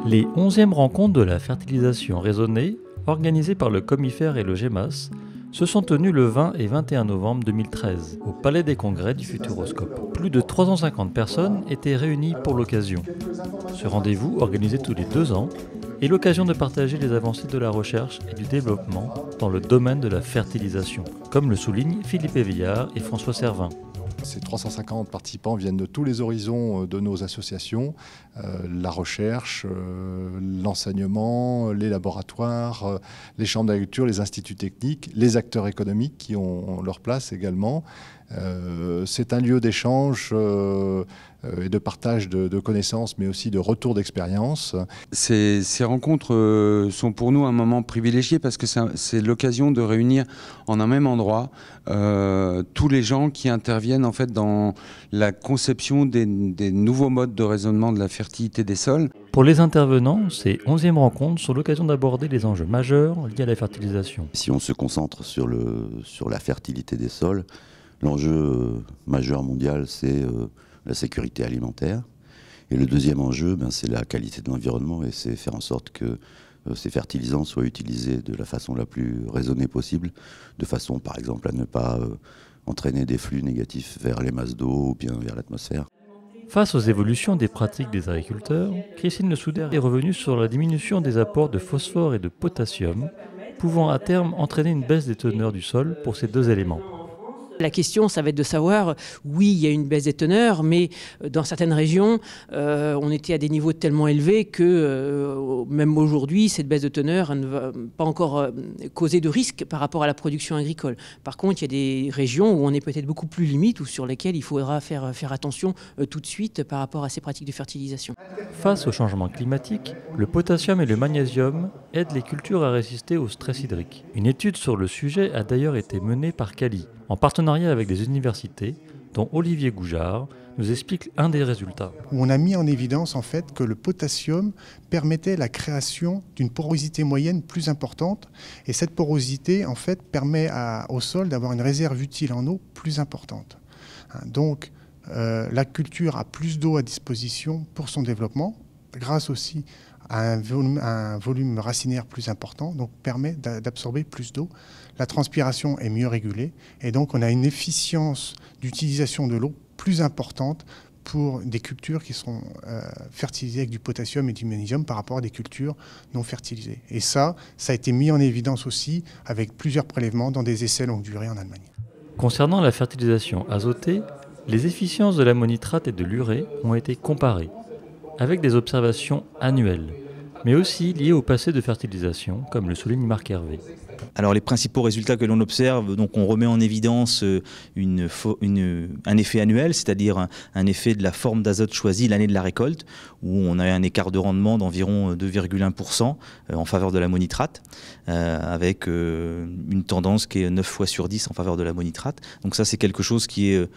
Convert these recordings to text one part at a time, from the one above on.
Les 11e rencontres de la fertilisation raisonnée, organisées par le Comifère et le GEMAS, se sont tenues le 20 et 21 novembre 2013 au Palais des Congrès du Futuroscope. Plus de 350 personnes étaient réunies pour l'occasion. Ce rendez-vous, organisé tous les 2 ans, est l'occasion de partager les avancées de la recherche et du développement dans le domaine de la fertilisation, comme le soulignent Philippe Éveillard et François Servin. Ces 350 participants viennent de tous les horizons de nos associations, la recherche, l'enseignement, les laboratoires, les chambres d'agriculture, les instituts techniques, les acteurs économiques qui ont leur place également. C'est un lieu d'échange et de partage de connaissances, mais aussi de retour d'expérience. Ces rencontres sont pour nous un moment privilégié parce que c'est l'occasion de réunir en un même endroit tous les gens qui interviennent en fait dans la conception des nouveaux modes de raisonnement de la fertilité des sols. Pour les intervenants, ces 11e rencontres sont l'occasion d'aborder les enjeux majeurs liés à la fertilisation. Si on se concentre sur la fertilité des sols, l'enjeu majeur mondial, c'est la sécurité alimentaire. Et le deuxième enjeu, c'est la qualité de l'environnement et c'est faire en sorte que ces fertilisants soient utilisés de la façon la plus raisonnée possible, de façon par exemple à ne pas entraîner des flux négatifs vers les masses d'eau ou bien vers l'atmosphère. Face aux évolutions des pratiques des agriculteurs, Christine Le Souder est revenue sur la diminution des apports de phosphore et de potassium, pouvant à terme entraîner une baisse des teneurs du sol pour ces 2 éléments. La question, ça va être de savoir, oui, il y a une baisse des teneurs, mais dans certaines régions, on était à des niveaux tellement élevés que même aujourd'hui, cette baisse de teneur ne va pas encore causer de risque par rapport à la production agricole. Par contre, il y a des régions où on est peut-être beaucoup plus limite ou sur lesquelles il faudra faire attention tout de suite par rapport à ces pratiques de fertilisation. Face au changement climatique, le potassium et le magnésium aident les cultures à résister au stress hydrique. Une étude sur le sujet a d'ailleurs été menée par Cali, en partenariat avec des universités, dont Olivier Goujard nous explique un des résultats. On a mis en évidence en fait que le potassium permettait la création d'une porosité moyenne plus importante et cette porosité en fait permet au sol d'avoir une réserve utile en eau plus importante. Donc la culture a plus d'eau à disposition pour son développement, grâce aussi à un volume racinaire plus important, donc permet d'absorber plus d'eau. La transpiration est mieux régulée et donc on a une efficience d'utilisation de l'eau plus importante pour des cultures qui sont fertilisées avec du potassium et du magnésium par rapport à des cultures non fertilisées. Et ça a été mis en évidence aussi avec plusieurs prélèvements dans des essais longue durée en Allemagne. Concernant la fertilisation azotée, les efficiences de l'ammonitrate et de l'urée ont été comparées, avec des observations annuelles, mais aussi liées au passé de fertilisation, comme le souligne Marc Hervé. Alors les principaux résultats que l'on observe, donc on remet en évidence un effet annuel, c'est-à-dire un effet de la forme d'azote choisie l'année de la récolte, où on a un écart de rendement d'environ 2,1% en faveur de l'ammonitrate, avec une tendance qui est 9 fois sur 10 en faveur de l'ammonitrate. Donc ça c'est quelque chose qui est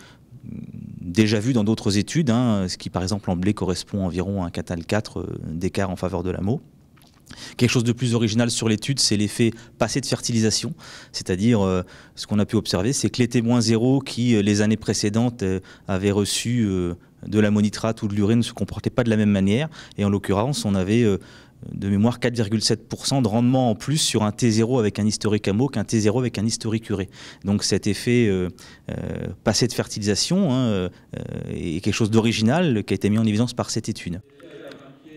déjà vu dans d'autres études, ce qui par exemple en blé correspond environ à un quintal 4 d'écart en faveur de l'ammo. Quelque chose de plus original sur l'étude, c'est l'effet passé de fertilisation, c'est-à-dire ce qu'on a pu observer, c'est que les témoins zéro qui les années précédentes avaient reçu de l'ammonitrate ou de l'urée ne se comportaient pas de la même manière, et en l'occurrence on avait de mémoire 4,7% de rendement en plus sur un T0 avec un historique ammo qu'un T0 avec un historique urée. Donc cet effet passé de fertilisation est quelque chose d'original qui a été mis en évidence par cette étude.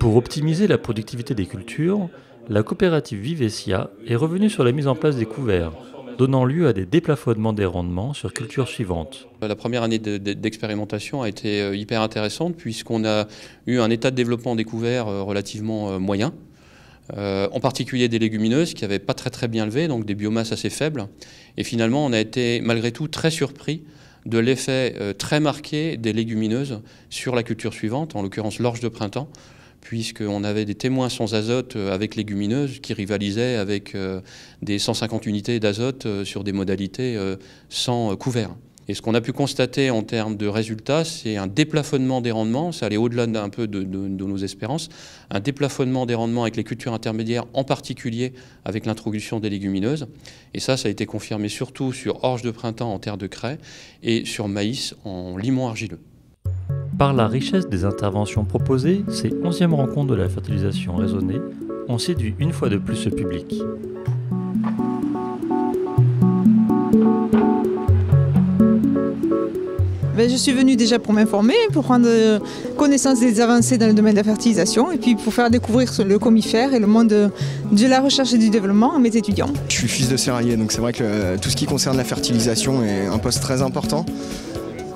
Pour optimiser la productivité des cultures, la coopérative Vivesia est revenue sur la mise en place des couverts, donnant lieu à des déplafonnements des rendements sur cultures suivantes. La première année d'expérimentation a été hyper intéressante puisqu'on a eu un état de développement des couverts relativement moyen, en particulier des légumineuses qui n'avaient pas très bien levé, donc des biomasses assez faibles. Et finalement, on a été malgré tout très surpris de l'effet très marqué des légumineuses sur la culture suivante, en l'occurrence l'orge de printemps, puisqu'on avait des témoins sans azote avec légumineuses qui rivalisaient avec des 150 unités d'azote sur des modalités sans couvert. Et ce qu'on a pu constater en termes de résultats, c'est un déplafonnement des rendements, ça allait au-delà un peu de nos espérances, un déplafonnement des rendements avec les cultures intermédiaires, en particulier avec l'introduction des légumineuses. Et ça a été confirmé surtout sur orge de printemps en terre de craie et sur maïs en limon argileux. Par la richesse des interventions proposées, ces 11e rencontres de la fertilisation raisonnée ont séduit une fois de plus le public. Je suis venue déjà pour m'informer, pour prendre connaissance des avancées dans le domaine de la fertilisation et puis pour faire découvrir le comifère et le monde de la recherche et du développement à mes étudiants. Je suis fils de serralier, donc c'est vrai que tout ce qui concerne la fertilisation est un poste très important.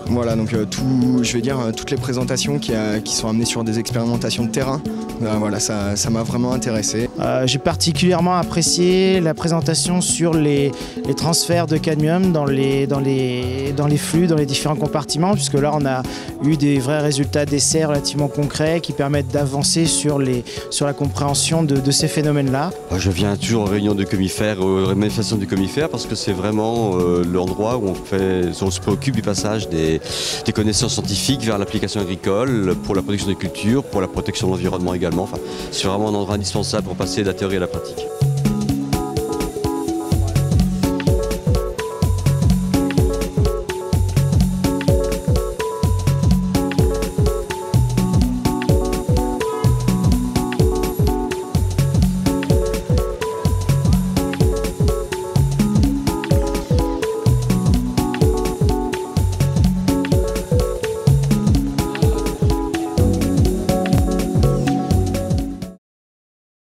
Voilà, donc toutes les présentations qui sont amenées sur des expérimentations de terrain, voilà, ça m'a vraiment intéressé. J'ai particulièrement apprécié la présentation sur les transferts de cadmium dans les flux, dans les différents compartiments, puisque là on a eu des vrais résultats d'essais relativement concrets qui permettent d'avancer sur la compréhension de ces phénomènes-là. Je viens toujours aux réunions de comifères, aux manifestations du comifère, parce que c'est vraiment l'endroit où on se préoccupe du passage des connaissances scientifiques vers l'application agricole, pour la production des cultures, pour la protection de l'environnement également. Enfin, c'est vraiment un endroit indispensable pour passer de la théorie à la pratique.